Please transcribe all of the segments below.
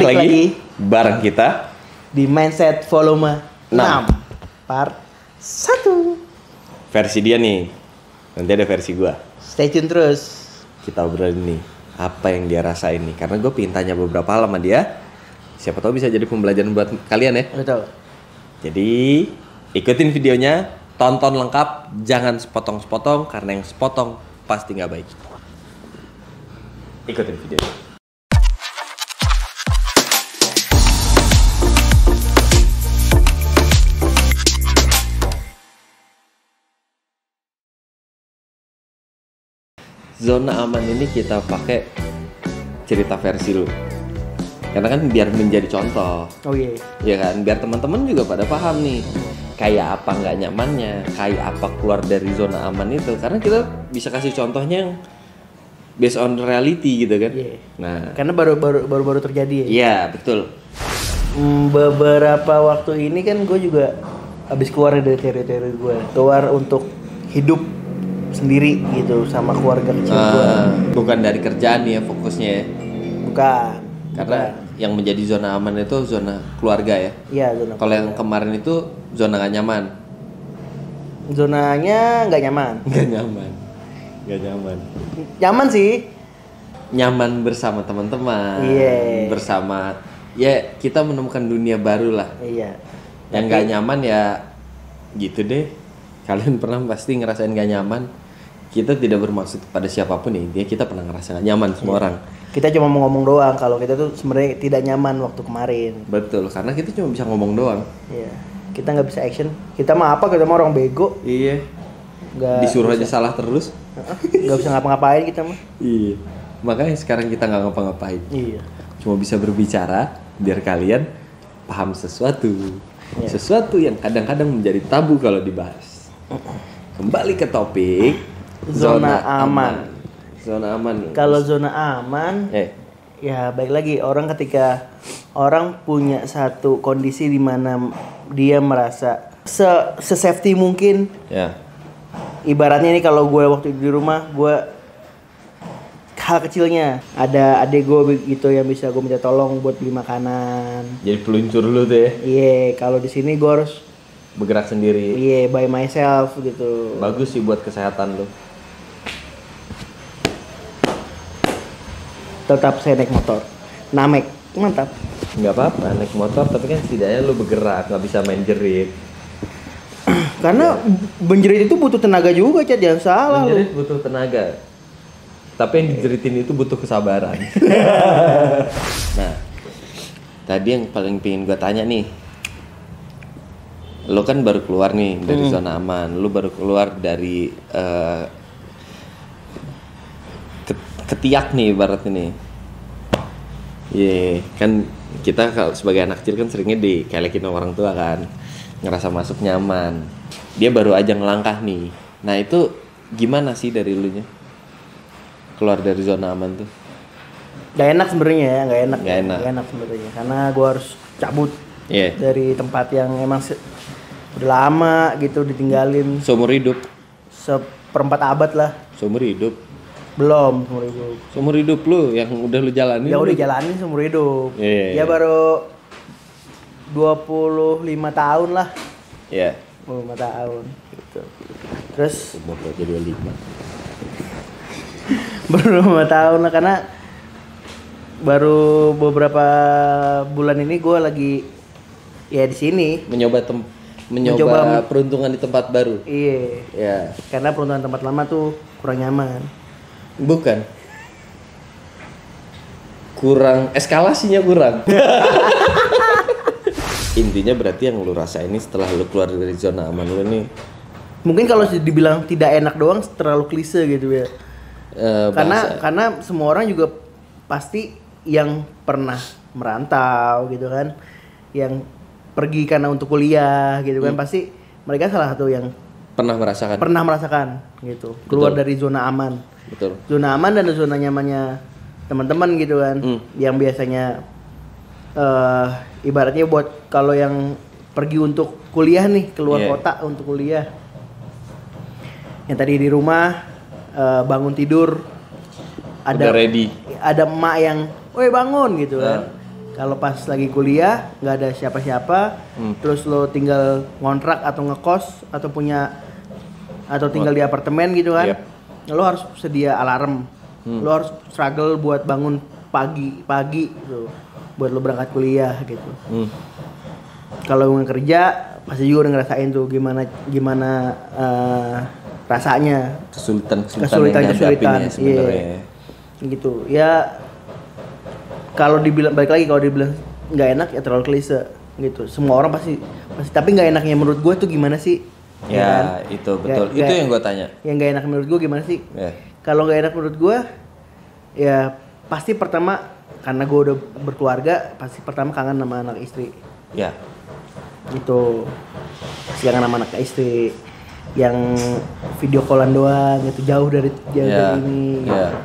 lagi bareng kita di Mindset Volume 6 6. Part 1. Versi dia nih. Nanti ada versi gua. Stay tune terus. Kita obrolin nih apa yang dia rasain nih. Karena gue pengen tanya beberapa hal sama dia. Siapa tahu bisa jadi pembelajaran buat kalian ya. Betul. Jadi ikutin videonya, tonton lengkap, jangan sepotong-sepotong karena yang sepotong pasti nggak baik. Ikutin videonya. Zona aman ini kita pakai cerita versi lu. Karena kan biar menjadi contoh. Oh iya. Ya kan, biar teman-teman juga pada paham nih. Kayak apa nggak nyamannya, kayak apa keluar dari zona aman itu. Karena kita bisa kasih contohnya yang based on reality gitu kan. Iya. Nah, Karena baru terjadi ya. iya, betul. Beberapa waktu ini kan gue juga habis keluar dari teori-teori gue. Keluar untuk hidup sendiri gitu sama keluarga kecil gue. Bukan dari kerjaan ya fokusnya ya. Bukan. Karena yang menjadi zona aman itu zona keluarga ya. Iya, zona. Kalau yang kemarin itu zona gak nyaman. Zonanya nggak nyaman. Gak nyaman. Gak nyaman. Nyaman sih. Nyaman bersama teman-teman. Iya. Bersama ya kita menemukan dunia baru lah. Iya. Yang gak nyaman ya gitu deh. Kalian pernah pasti ngerasain gak nyaman. Kita tidak bermaksud pada siapapun nih. Dia kita pernah ngerasa gak nyaman semua orang. Kita cuma mau ngomong doang kalau kita tuh sebenarnya tidak nyaman waktu kemarin. Betul, karena kita cuma bisa ngomong doang. Iya. Kita nggak bisa action. Kita mah apa? Kita mah orang bego. Iya. Nggak Disuruh bisa. aja salah terus. Nggak bisa ngapa-ngapain kita mah. Iya. Makanya sekarang kita nggak ngapa-ngapain. Iya. Cuma bisa berbicara biar kalian paham sesuatu. Iya. Sesuatu yang kadang-kadang menjadi tabu kalau dibahas. Kembali ke topik Zona aman. Zona aman nih. Kalau zona aman, ya baik lagi orang ketika orang punya satu kondisi di mana dia merasa se-safety mungkin. Ya. Ibaratnya nih kalau gue waktu di rumah, gue hal kecilnya ada adik gue gitu yang bisa gue minta tolong buat beli makanan. Jadi peluncur lu tuh ya. Iya, kalau di sini gue harus Bergerak sendiri. by myself gitu. Bagus sih buat kesehatan lu. Tetap saya naik motor. Namek, mantap. Nggak apa-apa naik motor, tapi kan setidaknya lu bergerak, nggak bisa main jerit. Karena menjerit itu butuh tenaga juga, Cad, jangan salah lu. Menjerit butuh tenaga, tapi yang dijeritin itu butuh kesabaran. Nah, tadi yang paling pengen gue tanya nih, lu kan baru keluar nih dari zona aman, lu baru keluar dari ketiak nih ibarat ini. Iya, kan kita kalau sebagai anak kecil kan seringnya dikelekin sama orang tua kan, ngerasa masuk nyaman. Dia baru aja ngelangkah nih. Nah itu gimana sih dari lu nya keluar dari zona aman tuh? Gak enak sebenarnya ya, gak enak. Gak enak. Gak enak sebenarnya, karena gue harus cabut dari tempat yang emang udah lama gitu ditinggalin. Seumur hidup? Seperempat abad lah. Seumur hidup? Belum seumur hidup. Seumur hidup lu yang udah lu jalanin? Ya udah jalanin seumur hidup. Iya. Ya baru 25 tahun lah. Iya. 25 tahun gitu. Terus Umur lu jadi 25. baru 5 tahun lah, karena baru beberapa bulan ini gue lagi ya di sini Mencoba peruntungan di tempat baru. Iya. Ya. Karena peruntungan tempat lama tuh kurang nyaman. Bukan. Kurang, eskalasinya kurang. Intinya berarti yang lu rasain ini setelah lu keluar dari zona aman lu nih. Mungkin kalau dibilang tidak enak doang terlalu klise gitu ya. Karena semua orang juga pasti yang pernah merantau gitu kan, yang pergi karena untuk kuliah gitu kan, pasti mereka salah satu yang pernah merasakan gitu. Keluar dari zona aman. Betul. Zona aman dan zona nyamannya teman-teman gitu kan, yang biasanya ibaratnya buat kalau yang pergi untuk kuliah nih, keluar kota untuk kuliah, yang tadi di rumah bangun tidur ada udah ready, ada emak yang, woi bangun gitu kan, Kalau pas lagi kuliah nggak ada siapa-siapa, terus lo tinggal ngontrak atau ngekos atau tinggal di apartemen gitu kan, lo harus sedia alarm, lo harus struggle buat bangun pagi gitu, buat lo berangkat kuliah gitu. Kalau yang kerja pasti juga udah ngerasain tuh gimana rasanya kesulitan ya sebenarnya. Gitu ya. Kalau dibilang nggak enak ya terlalu klise gitu. Semua orang pasti tapi nggak enaknya menurut gue tuh gimana sih? Ya kan? Itu betul. Itu yang gue tanya. Yang nggak enak menurut gue gimana sih? Kalau nggak enak menurut gue ya pasti pertama karena gue udah berkeluarga, pasti pertama kangen sama anak istri. Ya. Gitu. Pasti kangen sama anak istri yang video callan doang gitu, jauh dari ini. Gitu.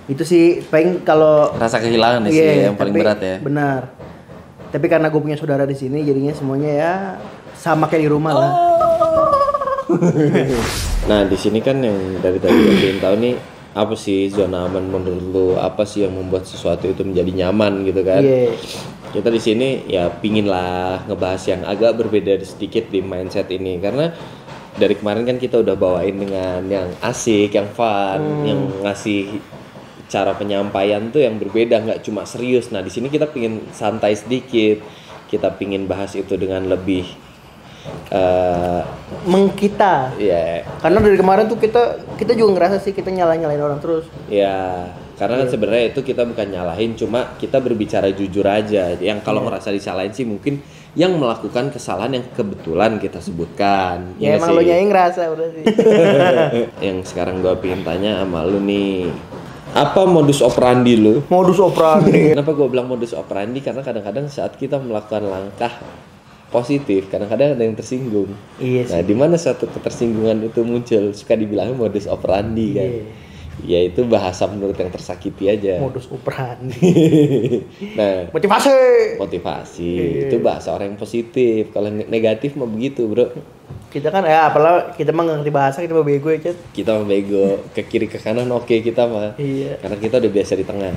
Itu sih paling kalau rasa kehilangan sih yang paling berat ya. Benar. Tapi karena gue punya saudara di sini, jadinya semuanya ya sama kayak di rumah lah. Nah di sini kan yang dari tadi gue ingin tahu nih, apa sih zona aman menurut lu? Apa sih yang membuat sesuatu itu menjadi nyaman gitu kan? Kita di sini ya pingin lah ngebahas yang agak berbeda sedikit di mindset ini, karena dari kemarin kan kita udah bawain dengan yang asik, yang fun, yang ngasih cara penyampaian tuh yang berbeda, nggak cuma serius. Nah di sini kita pingin santai sedikit, kita pingin bahas itu dengan lebih mengkita. Karena dari kemarin tuh kita juga ngerasa sih kita nyalain orang terus. Karena kan sebenarnya itu kita bukan nyalahin, cuma kita berbicara jujur aja. Yang kalau ngerasa disalahin sih mungkin yang melakukan kesalahan yang kebetulan kita sebutkan. Ya emang lo nyanyi ngerasa udah sih. Yang sekarang gua pengen tanya sama lu nih, apa modus operandi lu? Modus operandi. Kenapa gue bilang modus operandi? Karena kadang-kadang saat kita melakukan langkah positif, kadang-kadang ada yang tersinggung. Nah, di mana suatu ketersinggungan itu muncul, suka dibilangnya modus operandi kan. Ya itu bahasa menurut yang tersakiti aja. Modus operandi. Nah, motivasi. Itu bahasa orang yang positif. Kalau negatif mah begitu, bro. Kita kan apalagi kita mah nggak ngerti bahasa, kita mah bego ya, Cet. Kita mah bego, ke kiri ke kanan oke kita mah. Karena kita udah biasa di tengah.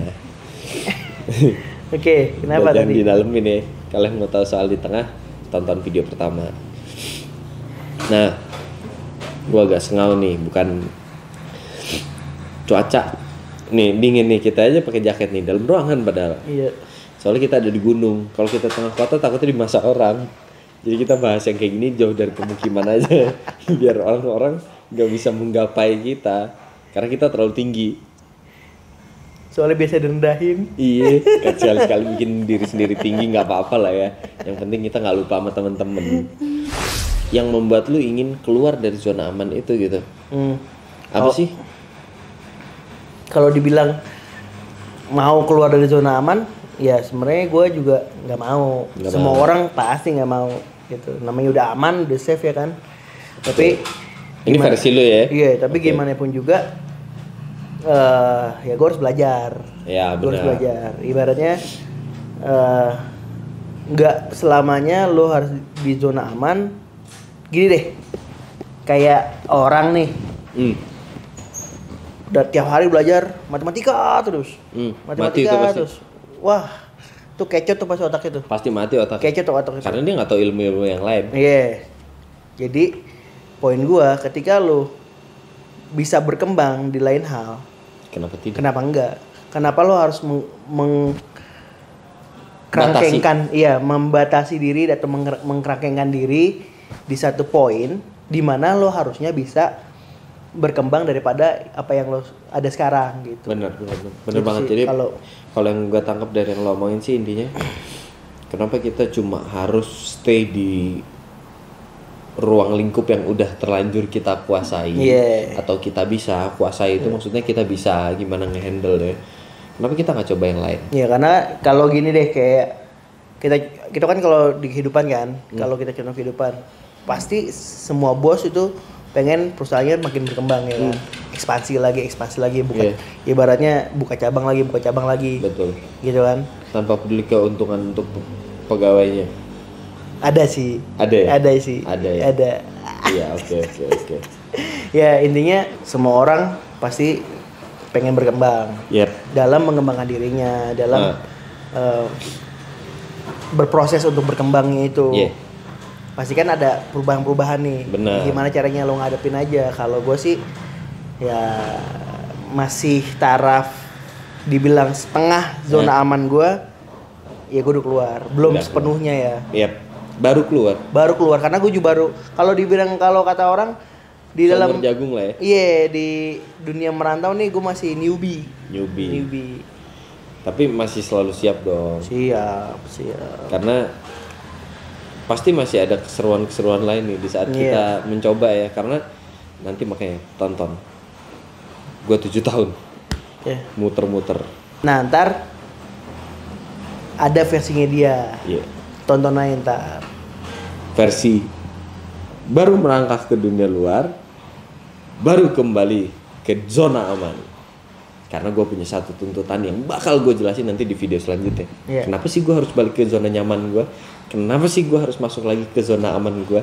Kenapa tadi? Di dalam ini, kalian mau tahu soal di tengah, tonton video pertama. Nah, gua agak sengau nih, bukan cuaca. Nih dingin nih, kita aja pakai jaket nih dalam ruangan padahal. Soalnya kita ada di gunung. Kalau kita tengah kota takutnya dimasak orang. Jadi kita bahas yang kayak gini jauh dari pemukiman aja, biar orang-orang nggak bisa menggapai kita, karena kita terlalu tinggi. Soalnya biasa direndahin. Iya, sekali bikin diri sendiri tinggi nggak apa-apa lah ya. Yang penting kita nggak lupa sama temen-temen. Yang membuat lu ingin keluar dari zona aman itu gitu. Apa sih? Kalau dibilang mau keluar dari zona aman, ya sebenarnya gue juga nggak mau. Semua orang pasti nggak mau gitu. Namanya udah aman, udah safe ya kan. Tapi ini versi lu ya? Iya, tapi gimana pun juga ya gue harus belajar. Gue harus belajar. Ibaratnya nggak selamanya lo harus di zona aman. Gini deh, kayak orang nih. Udah tiap hari belajar matematika terus. Matematika terus. Wah, tuh kecoh tuh pas otak itu. Pasti mati otak. Kecoh tuh otak itu. Karena dia nggak tahu ilmu-ilmu yang lain. Jadi poin gua ketika lo bisa berkembang di lain hal, kenapa tidak? Kenapa enggak? Kenapa lo harus mengkerangkengkan, membatasi diri atau mengkerangkengkan diri di satu poin di mana lo harusnya bisa berkembang daripada apa yang lo ada sekarang gitu. Bener banget. Jadi kalau yang gue tangkap dari yang lo omongin sih intinya, kenapa kita cuma harus stay di ruang lingkup yang udah terlanjur kita kuasai, atau kita bisa kuasai itu maksudnya kita bisa gimana ngehandle deh. Kenapa kita nggak coba yang lain? Karena kalau gini deh, kayak kita kan kalau di kehidupan kan, kalau kita contoh kehidupan, pasti semua bos itu pengen perusahaannya makin berkembang ya kan. Ekspansi lagi bukan ibaratnya buka cabang lagi. Betul. Gitu kan. Tanpa peduli keuntungan untuk pegawainya. Ada sih. Ada ya? Ada. Iya, oke. Ya intinya semua orang pasti pengen berkembang. Dalam mengembangkan dirinya, dalam berproses untuk berkembangnya itu. Yeah. Pasti kan ada perubahan-perubahan nih. Bener. Gimana caranya lo ngadepin aja. Kalau gue sih ya masih taraf dibilang setengah zona aman gue. Ya gue udah keluar. Belum udah sepenuhnya keluar. Ya. Baru keluar karena gue juga baru, kalau dibilang, kalau kata orang di dalam jagung lah ya. Iya, di dunia merantau nih gue masih newbie. Tapi masih selalu siap dong. Siap. Karena pasti masih ada keseruan lain nih di saat kita mencoba ya. Karena nanti makanya tonton. Gue 7 tahun. Muter-muter. Nah ntar ada versinya dia. Tonton aja ntar. Versi baru melangkah ke dunia luar, baru kembali ke zona aman. Karena gue punya satu tuntutan yang bakal gue jelasin nanti di video selanjutnya. Kenapa sih gue harus balik ke zona nyaman gue? Kenapa sih gue harus masuk lagi ke zona aman gue?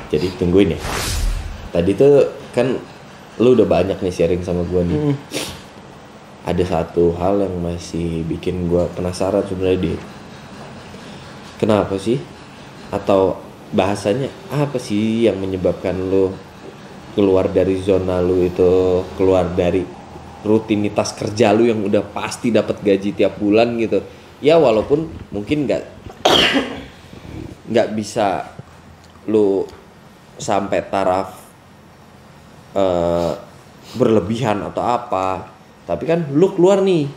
Jadi tungguin ya. Tadi tuh kan lu udah banyak nih sharing sama gue nih. Ada satu hal yang masih bikin gue penasaran sebenarnya, Dit. Kenapa sih? Atau bahasanya apa sih yang menyebabkan lu keluar dari zona lu itu, keluar dari rutinitas kerja lu yang udah pasti dapat gaji tiap bulan gitu. Ya walaupun mungkin nggak bisa lu sampai taraf berlebihan atau apa, tapi kan lu keluar nih.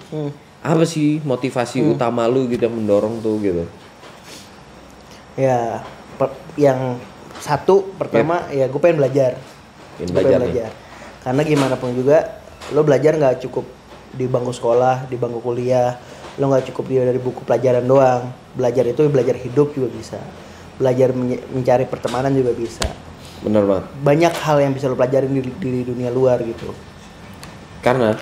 Apa sih motivasi utama lu gitu yang mendorong tuh gitu? Ya, yang satu pertama ya gue pengen belajar. Karena gimana pun juga lo belajar nggak cukup di bangku sekolah, di bangku kuliah. Lo nggak cukup dari buku pelajaran doang. Belajar itu belajar hidup juga bisa. Belajar mencari pertemanan juga bisa. Bener banget. Banyak hal yang bisa lo pelajarin di dunia luar gitu. Karena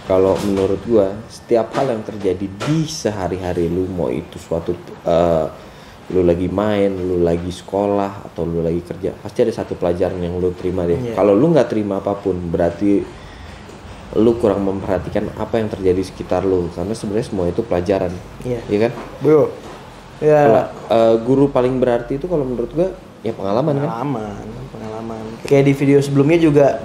kalau menurut gua setiap hal yang terjadi di sehari-hari lu, mau itu suatu lu lagi main, lu lagi sekolah, atau lu lagi kerja, pasti ada satu pelajaran yang lu terima deh. Kalau lu nggak terima apapun, berarti lu kurang memperhatikan apa yang terjadi di sekitar lu. Karena sebenarnya semua itu pelajaran, iya kan? Bro, guru paling berarti itu kalau menurut gua ya pengalaman. Kayak di video sebelumnya juga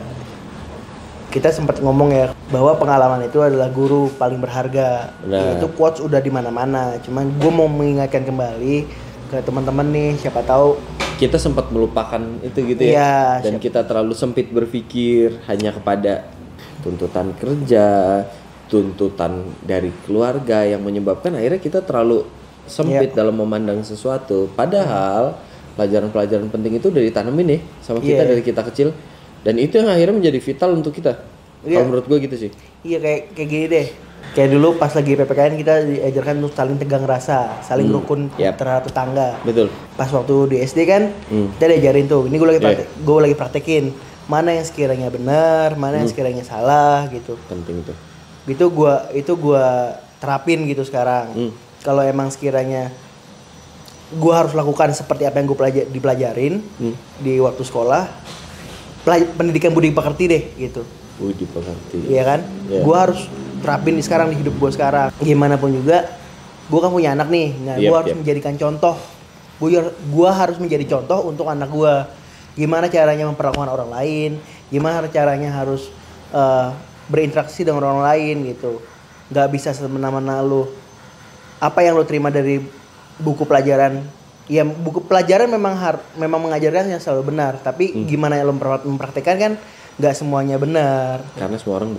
kita sempat ngomong ya bahwa pengalaman itu adalah guru paling berharga. Itu quotes udah di mana-mana. Cuman gue mau mengingatkan kembali ke teman-teman nih, siapa tahu kita sempat melupakan itu gitu ya. Dan kita terlalu sempit berpikir hanya kepada tuntutan kerja, tuntutan dari keluarga yang menyebabkan akhirnya kita terlalu sempit dalam memandang sesuatu. Padahal pelajaran-pelajaran penting itu udah ditanamin nih sama kita dari kita kecil. Dan itu yang akhirnya menjadi vital untuk kita. Kalau menurut gue gitu sih. Iya, kayak gini deh. Kayak dulu pas lagi PPKN kita diajarkan untuk saling tegang rasa, saling rukun terhadap tetangga. Betul. Pas waktu di SD kan kita diajarin tuh. Ini gue lagi praktekin mana yang sekiranya benar, mana yang sekiranya salah gitu. Penting itu. Itu gue terapin gitu sekarang. Kalau emang sekiranya gue harus lakukan seperti apa yang gue dipelajarin di waktu sekolah, pendidikan budi pekerti deh gitu. Budi pekerti. Iya kan? Gue harus terapin sekarang di hidup gue sekarang. Gimana pun juga, gue kan punya anak nih. Nah, gue harus menjadikan contoh. Gue harus menjadi contoh untuk anak gue. Gimana caranya memperlakukan orang lain? Gimana caranya harus berinteraksi dengan orang lain gitu. Gak bisa semena-mena lu. Apa yang lu terima dari buku pelajaran? Ya buku pelajaran memang mengajarkan yang selalu benar, tapi gimana lo mempraktekkan kan nggak semuanya benar. Karena semua orang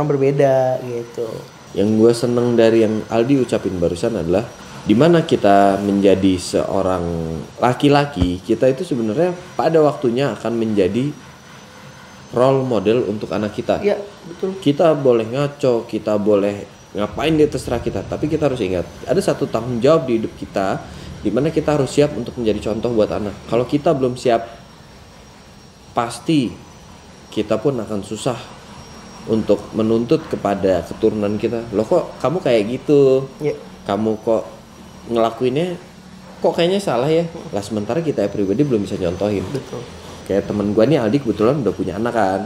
berbeda gitu. Yang gue seneng dari yang Aldi ucapin barusan adalah dimana kita menjadi seorang laki-laki, kita itu sebenarnya pada waktunya akan menjadi role model untuk anak kita. Iya betul. Kita boleh ngaco, kita boleh ngapain dia terserah kita, tapi kita harus ingat ada satu tanggung jawab di hidup kita, di mana kita harus siap untuk menjadi contoh buat anak. Kalau kita belum siap, pasti kita pun akan susah untuk menuntut kepada keturunan kita. Loh kok kamu kayak gitu? Kamu kok ngelakuinnya kok kayaknya salah ya? Lah sementara kita pribadi belum bisa nyontohin. Betul. Kayak temen gue nih Aldi kebetulan udah punya anak kan.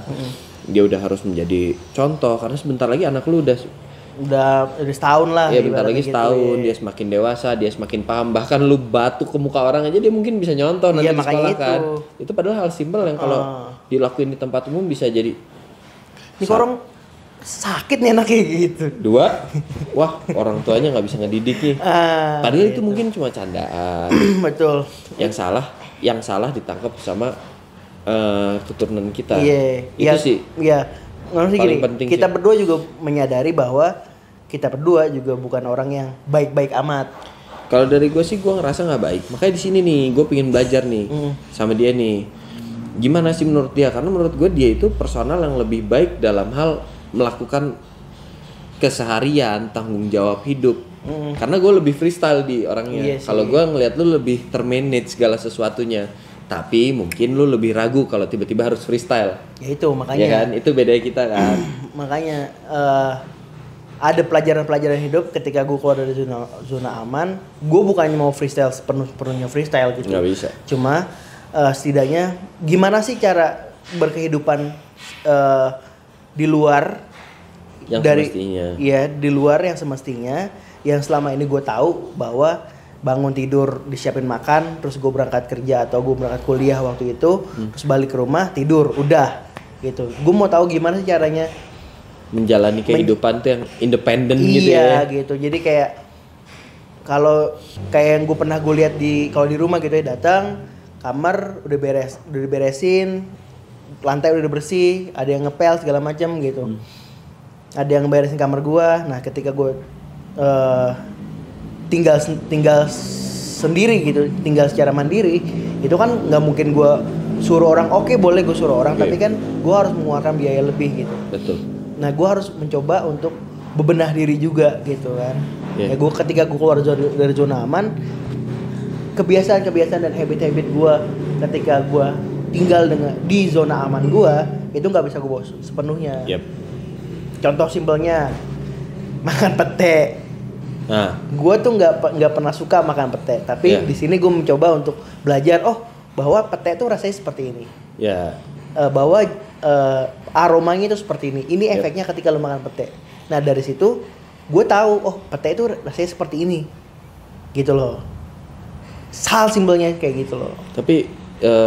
Dia udah harus menjadi contoh karena sebentar lagi anak lu udah Udah setahun lah. Iya, bentar lagi setahun, dia semakin dewasa, dia semakin paham. Bahkan lu batuk ke muka orang aja dia mungkin bisa nyontoh nanti di sekolah kan. Itu padahal hal simpel yang kalau dilakuin di tempat umum bisa jadi ini orang sakit nih anaknya gitu. 2, wah orang tuanya nggak bisa ngedidik nih. Padahal gitu. Itu mungkin cuma candaan. Betul. Yang salah ditangkap sama keturunan kita. Itu sih. Iya. Paling gini, penting kita berdua juga menyadari bahwa kita berdua juga bukan orang yang baik-baik amat. Kalau dari gue sih gue ngerasa nggak baik. Makanya di sini nih gue pengen belajar nih sama dia nih. Gimana sih menurut dia? Karena menurut gue dia itu personal yang lebih baik dalam hal melakukan keseharian, tanggung jawab hidup. Karena gue lebih freestyle di orangnya. Kalau gue ngeliat lu lebih termanage segala sesuatunya. Tapi mungkin lu lebih ragu kalau tiba-tiba harus freestyle. Ya itu makanya. Ya kan, itu beda kita kan. Makanya ada pelajaran-pelajaran hidup ketika gue keluar dari zona aman. Gue bukannya mau freestyle sepenuhnya freestyle gitu. Nggak bisa. Cuma setidaknya gimana sih cara berkehidupan di luar yang semestinya. Iya, di luar yang semestinya. Yang selama ini gue tahu bahwa bangun tidur disiapin makan, terus gue berangkat kerja atau gue berangkat kuliah waktu itu, terus balik ke rumah tidur, udah gitu. Gue mau tahu gimana sih caranya menjalani kehidupan tuh yang independen gitu ya. Iya gitu. Jadi kayak kalau kayak yang gue pernah gue lihat kalau di rumah gitu ya, datang kamar udah diberesin, lantai udah bersih, ada yang ngepel segala macam gitu. Ada yang beresin kamar gue. Nah ketika gue tinggal sendiri gitu, tinggal secara mandiri, itu kan nggak mungkin gue suruh orang, oke, boleh gue suruh orang, tapi kan gue harus mengeluarkan biaya lebih gitu. Betul. Nah gue harus mencoba untuk bebenah diri juga gitu kan. Ya gue ketika gue keluar dari zona aman, kebiasaan dan habit gue ketika gue tinggal di zona aman gue itu nggak bisa gue bawa sepenuhnya. Contoh simpelnya makan pete. Nah, gue tuh nggak pernah suka makan pete, tapi di sini gue mencoba untuk belajar bahwa pete tuh rasanya seperti ini. Bahwa aromanya itu seperti ini. Ini efeknya ketika lo makan pete. Nah dari situ gue tahu pete itu rasanya seperti ini, gitu loh. Hal simpelnya kayak gitu loh. Tapi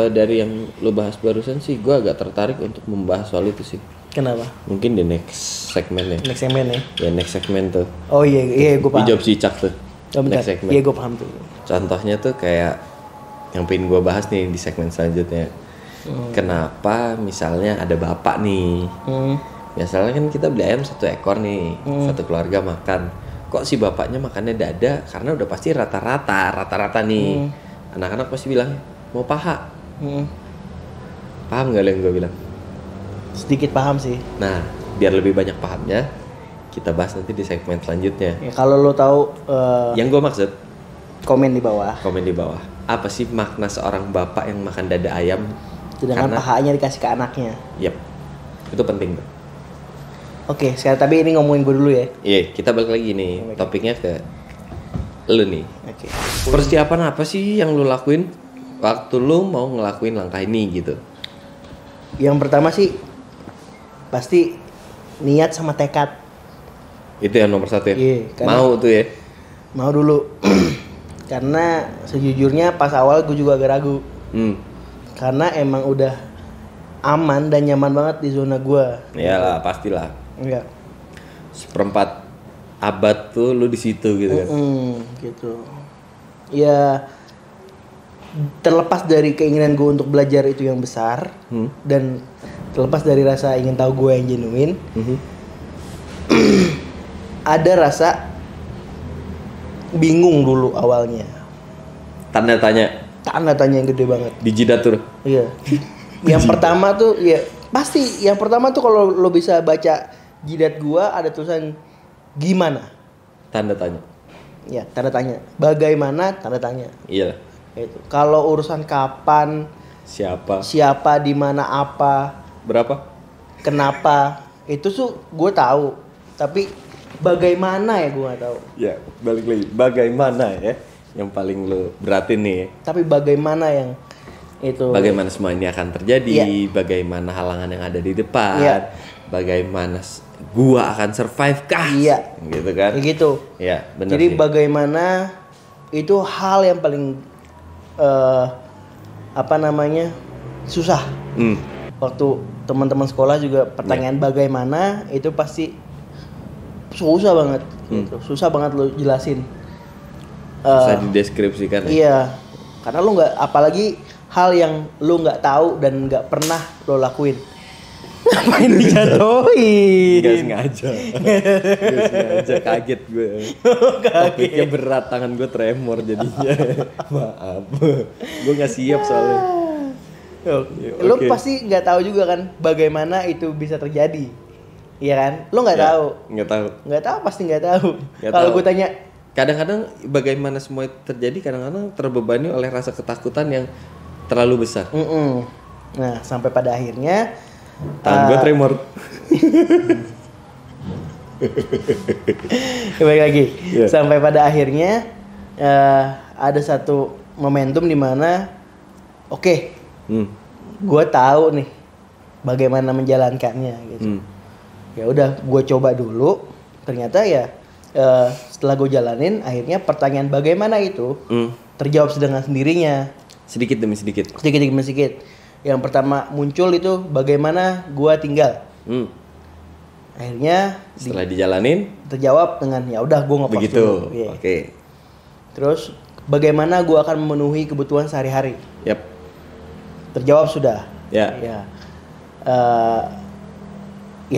dari yang lo bahas barusan sih, gue agak tertarik untuk membahas soal itu sih. Kenapa? Mungkin di next segmen ya. Next segmen ya? Ya next segmen tuh. Oh iya gue paham. Dijawab si Cak tuh. Next segmen. Iya gue paham tuh. Contohnya tuh kayak yang pengen gue bahas nih di segmen selanjutnya. Kenapa misalnya ada bapak nih. Biasanya kan kita beli ayam 1 ekor nih. Satu keluarga makan. Kok si bapaknya makannya dada? Karena udah pasti rata-rata nih. Anak-anak pasti bilang mau paha. Paham gak lo yang gue bilang? Sedikit paham sih. Nah, biar lebih banyak pahamnya, kita bahas nanti di segmen selanjutnya. Ya, kalau lo tahu yang gue maksud, komen di bawah. Apa sih makna seorang bapak yang makan dada ayam sedangkan pahanya dikasih ke anaknya? Yap. Itu penting tuh. Oke, sekarang tapi ini ngomongin gue dulu ya. Iya, kita balik lagi nih. Topiknya ke lu nih. Oke. Persiapan apa sih yang lu lakuin waktu lu mau ngelakuin langkah ini gitu? Yang pertama sih pasti niat sama tekad. Itu yang nomor 1 ya? Iya, mau tuh ya? Mau dulu. Karena sejujurnya pas awal gue juga agak ragu. Karena emang udah aman dan nyaman banget di zona gue. Iyalah, pastilah. Iya. 1/4 abad tuh lu di situ gitu kan. Gitu. Ya terlepas dari keinginan gue untuk belajar itu yang besar dan terlepas dari rasa ingin tahu gue yang genuine, ada rasa bingung dulu awalnya. Tanda tanya yang gede banget. Di jidat tuh. Iya. Yang pertama tuh ya pasti yang pertama tuh kalau lo bisa baca jidat gue ada tulisan gimana? Tanda tanya. Ya, tanda tanya. Bagaimana? Tanda tanya. Iya. Itu. Kalau urusan kapan, siapa, di mana, apa, berapa, kenapa, itu tuh gue tahu. Tapi bagaimana ya gue nggak tahu. Ya, balik lagi. Bagaimana ya? Yang paling lo beratin nih. Tapi bagaimana yang itu? Bagaimana semua ini akan terjadi? Bagaimana halangan yang ada di depan? Bagaimana gua akan survive kah? Iya. Gitu kan? Kayak gitu. Iya, benar. Jadi sih. bagaimana itu hal yang paling susah. Waktu teman-teman sekolah juga pertanyaan bagaimana itu pasti susah banget. Gitu. Susah banget lo jelasin. Susah dideskripsikan. Iya. Karena lo nggak, apalagi hal yang lo nggak tahu dan nggak pernah lo lakuin. Ngapain dijatuhin? Gak sengaja, kaget gue. Topiknya berat, tangan gue tremor jadinya. Maaf, gue nggak siap soalnya. Lo pasti nggak tahu juga kan bagaimana itu bisa terjadi, iya kan? Lo nggak tahu. Nggak tahu, pasti nggak tahu. Kalau gue tanya, kadang-kadang bagaimana semua itu terjadi, kadang-kadang terbebani oleh rasa ketakutan yang terlalu besar. Nah, sampai pada akhirnya tangan gue tremor. Baik lagi. Sampai pada akhirnya ada satu momentum di mana gue tahu nih bagaimana menjalankannya gitu. Ya udah, gue coba dulu. Ternyata ya setelah gue jalanin, akhirnya pertanyaan bagaimana itu terjawab dengan sendirinya. Sedikit demi sedikit. Yang pertama muncul itu bagaimana gua tinggal. Akhirnya setelah dijalanin terjawab dengan ya udah gua ngepost begitu. dulu. Oke. Terus bagaimana gua akan memenuhi kebutuhan sehari-hari. Terjawab sudah. Ya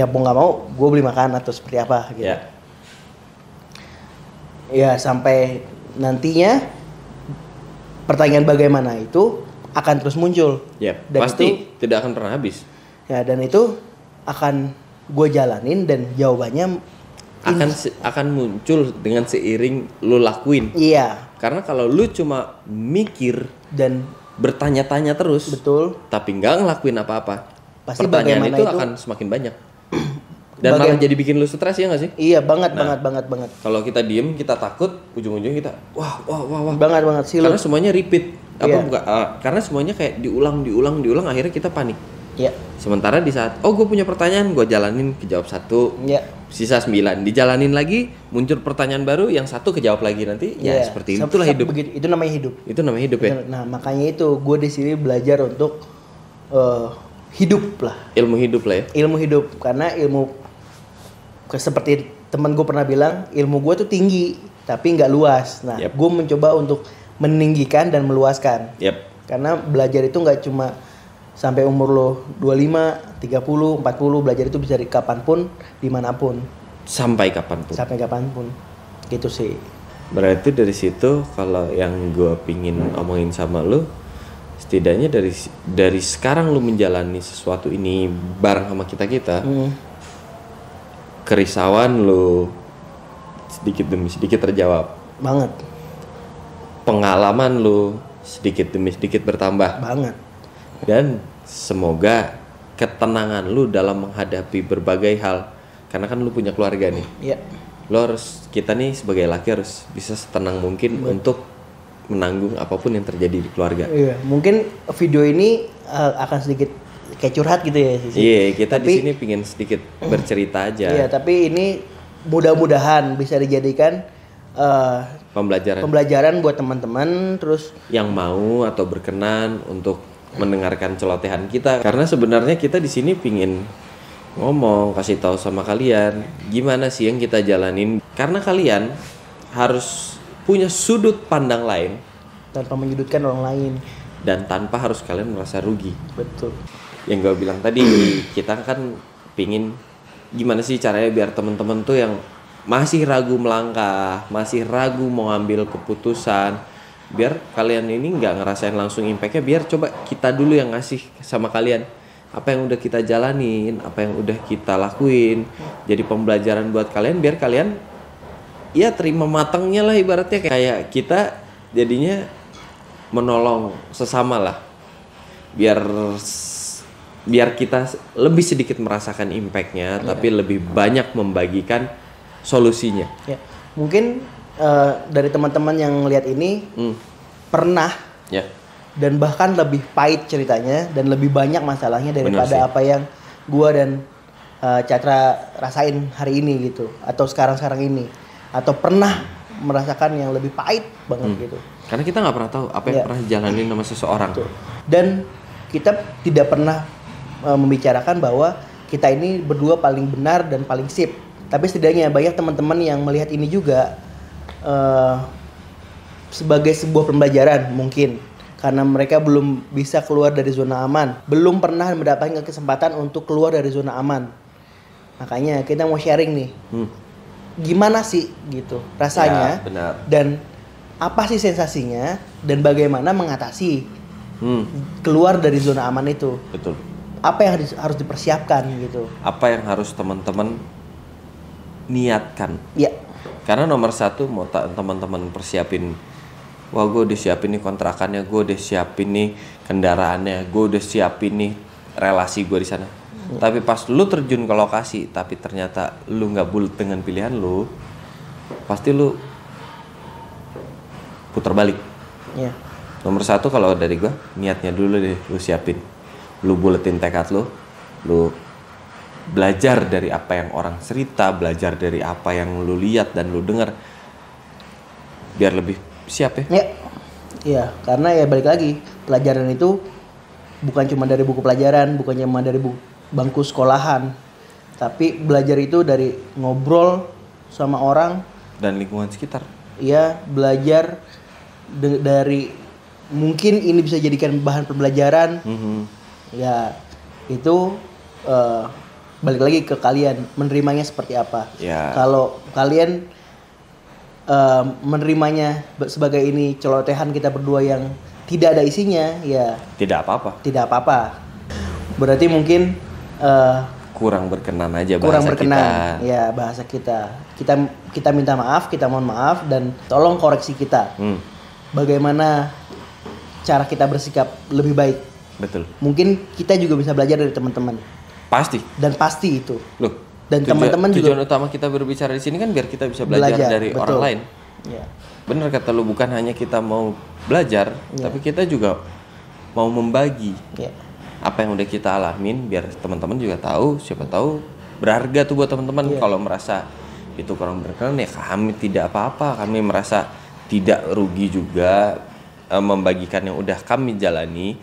mau nggak mau gua beli makan atau seperti apa gitu. Ya sampai nantinya pertanyaan bagaimana itu akan terus muncul. Dan pasti itu tidak akan pernah habis. Ya, dan itu akan gue jalanin dan jawabannya akan muncul dengan seiring lu lakuin. Iya. Karena kalau lu cuma mikir dan bertanya-tanya terus, betul, tapi nggak ngelakuin apa-apa, pasti pertanyaan itu akan semakin banyak. Dan malah jadi bikin lu stres, ya nggak sih? Iya, banget. Kalau kita diem, kita takut, ujung-ujungnya kita wah. Banget silut. Karena semuanya repeat. Karena semuanya kayak diulang, akhirnya kita panik. Iya. Sementara di saat gue punya pertanyaan, gue jalanin, kejawab 1, sisa 9, dijalanin lagi, muncul pertanyaan baru, yang 1 kejawab lagi nanti. Ya seperti itulah hidup. Itu namanya hidup. Ya. Nah, makanya itu gue di sini belajar untuk hidup lah. Ilmu hidup lah ya. Ilmu hidup, karena seperti teman gue pernah bilang, ilmu gue tuh tinggi tapi nggak luas. Nah, gue mencoba untuk meninggikan dan meluaskan. Karena belajar itu nggak cuma sampai umur lo 25, 30, 40, belajar itu bisa dari kapanpun, dimanapun. Sampai kapanpun. Gitu sih. Berarti dari situ kalau yang gue pingin omongin sama lo, setidaknya dari sekarang lo menjalani sesuatu ini bareng sama kita. Kerisauan lo sedikit demi sedikit terjawab. Banget. Pengalaman lo sedikit demi sedikit bertambah. Banget. Dan semoga ketenangan lo dalam menghadapi berbagai hal. Karena kan lo punya keluarga nih. Iya. Kita nih sebagai laki harus bisa setenang mungkin untuk menanggung apapun yang terjadi di keluarga. Iya. Mungkin video ini akan sedikit kayak curhat gitu ya sih. Iya, kita di sini pingin sedikit bercerita aja. Iya, tapi ini mudah-mudahan bisa dijadikan pembelajaran buat teman-teman, terus yang mau atau berkenan untuk mendengarkan celotehan kita. Karena sebenarnya kita di sini pingin ngomong, kasih tahu sama kalian gimana sih yang kita jalanin. Karena kalian harus punya sudut pandang lain tanpa menyudutkan orang lain dan tanpa harus kalian merasa rugi. Betul. Yang gue bilang tadi, kita kan pingin gimana sih caranya biar teman-teman tuh yang masih ragu melangkah, masih ragu mau ambil keputusan, biar kalian ini nggak ngerasain langsung impactnya, biar coba kita dulu yang ngasih sama kalian apa yang udah kita jalanin, apa yang udah kita lakuin, jadi pembelajaran buat kalian, biar kalian ya terima matangnya lah, ibaratnya kayak kita jadinya menolong sesama lah, biar kita lebih sedikit merasakan impactnya, tapi lebih banyak membagikan solusinya. Ya, mungkin dari teman-teman yang lihat ini pernah dan bahkan lebih pahit ceritanya dan lebih banyak masalahnya daripada apa yang gua dan Catra rasain hari ini gitu, atau sekarang ini, atau pernah merasakan yang lebih pahit banget gitu. Karena kita nggak pernah tahu apa yang pernah jalanin sama seseorang. Betul. Dan kita tidak pernah membicarakan bahwa kita ini berdua paling benar dan paling sip. Tapi setidaknya banyak teman-teman yang melihat ini juga sebagai sebuah pembelajaran mungkin. Karena mereka belum bisa keluar dari zona aman. Belum pernah mendapatkan kesempatan untuk keluar dari zona aman. Makanya kita mau sharing nih. Gimana sih gitu rasanya. Ya, benar. Dan apa sih sensasinya. Dan bagaimana mengatasi keluar dari zona aman itu. Betul. Apa yang harus dipersiapkan gitu. Apa yang harus teman-teman niatkan. Ya. Karena nomor satu mau teman-teman persiapin, wah gue udah siapin nih kontrakannya, gue udah siapin nih kendaraannya, gue udah siapin nih relasi gue di sana. Tapi pas lu terjun ke lokasi, tapi ternyata lu nggak bulat dengan pilihan lu, pasti lu putar balik. Ya. Nomor satu kalau dari gue, niatnya dulu deh lu siapin, lu buletin tekad lu belajar dari apa yang orang cerita, belajar dari apa yang lu lihat dan lu dengar, biar lebih siap ya. Iya, karena ya balik lagi, pelajaran itu bukan cuma dari buku pelajaran, bukan cuma dari bangku sekolahan, tapi belajar itu dari ngobrol sama orang dan lingkungan sekitar. Iya, belajar dari mungkin ini bisa jadikan bahan pembelajaran. Ya, itu balik lagi ke kalian menerimanya seperti apa. Ya. Kalau kalian menerimanya sebagai ini celotehan kita berdua yang tidak ada isinya, ya tidak apa-apa. Berarti mungkin kurang berkenan aja kurang bahasa berkenan kita. ya bahasa kita minta maaf, kita mohon maaf, dan tolong koreksi kita. Bagaimana cara kita bersikap lebih baik. Betul. Mungkin kita juga bisa belajar dari teman-teman. Pasti itu. Loh, dan teman-teman juga. Tujuan utama kita berbicara di sini kan biar kita bisa belajar dari betul. orang lain. Ya. Bener kata lu, bukan hanya kita mau belajar, tapi kita juga mau membagi apa yang udah kita alamin, biar teman-teman juga tahu, siapa tahu berharga tuh buat teman-teman. Kalau merasa itu kurang berkenan, ya kami tidak apa-apa, kami merasa tidak rugi juga membagikan yang udah kami jalani,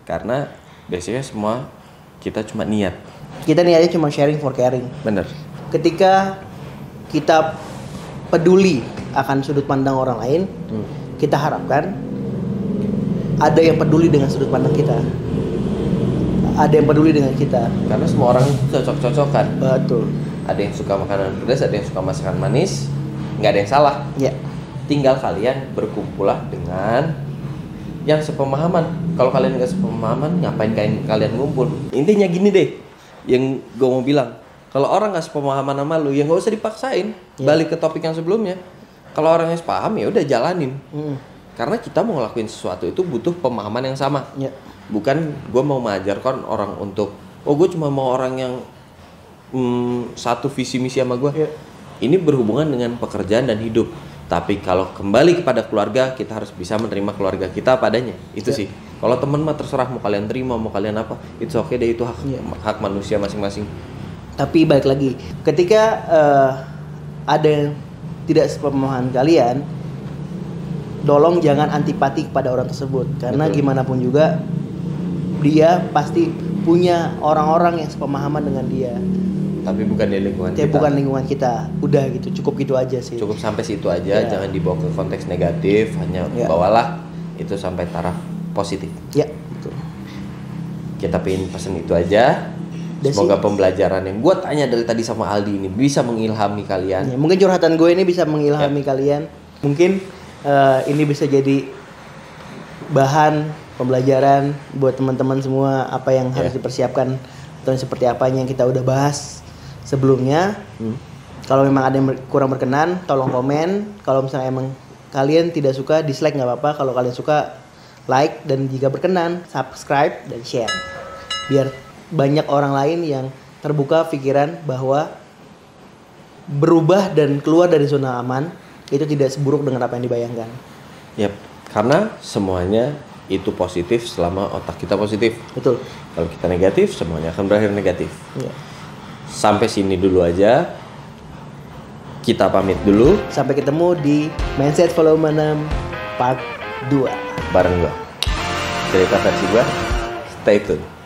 karena biasanya semua kita cuma niat. Kita niatnya cuma sharing for caring. Bener. Ketika kita peduli akan sudut pandang orang lain, kita harapkan ada yang peduli dengan sudut pandang kita. Ada yang peduli dengan kita. Karena semua orang cocok-cocokan. Betul. Ada yang suka makanan pedas, ada yang suka masakan manis. Nggak ada yang salah. Ya. Tinggal kalian berkumpulah dengan yang sepemahaman. Kalau kalian nggak sepemahaman, ngapain kalian ngumpul? Intinya gini deh, yang gue mau bilang, kalau orang nggak sepemahaman sama lu, ya nggak usah dipaksain. Balik ke topik yang sebelumnya. Kalau orangnya sepaham, ya udah jalanin. Karena kita mau ngelakuin sesuatu itu butuh pemahaman yang sama. Bukan gue mau mengajarkan orang untuk, gue cuma mau orang yang satu visi misi sama gue. Ini berhubungan dengan pekerjaan dan hidup. Tapi kalau kembali kepada keluarga, kita harus bisa menerima keluarga kita padanya. Itu sih. Kalau teman mah terserah mau kalian terima, mau kalian apa, it's okay deh, itu hak manusia masing-masing. Tapi balik lagi, ketika ada yang tidak sepemahaman kalian, tolong jangan antipati kepada orang tersebut. Karena gimana pun juga, dia pasti punya orang-orang yang sepemahaman dengan dia. Tapi bukan di lingkungan kita. Bukan lingkungan kita. Udah gitu, cukup gitu aja sih. Cukup sampai situ aja, jangan dibawa ke konteks negatif, hanya bawalah itu sampai taraf positif. Ya, betul. Kita pengen pesen itu aja. Semoga pembelajaran yang gue tanya dari tadi sama Aldi ini bisa mengilhami kalian. Ya, mungkin curhatan gue ini bisa mengilhami kalian. Mungkin ini bisa jadi bahan pembelajaran buat teman-teman semua, apa yang harus dipersiapkan atau seperti apa yang kita udah bahas sebelumnya. Kalau memang ada yang kurang berkenan, tolong komen. Kalau misalnya emang kalian tidak suka, dislike nggak apa-apa. Kalau kalian suka, like, dan jika berkenan, subscribe dan share. Biar banyak orang lain yang terbuka pikiran bahwa berubah dan keluar dari zona aman itu tidak seburuk dengan apa yang dibayangkan. Yap, karena semuanya itu positif selama otak kita positif. Betul. Kalau kita negatif, semuanya akan berakhir negatif. Ya. sampai sini dulu aja. Kita pamit dulu. Sampai ketemu di Mindset Volume 6 Part 2 bareng gua. Cerita versi gua. Stay tune.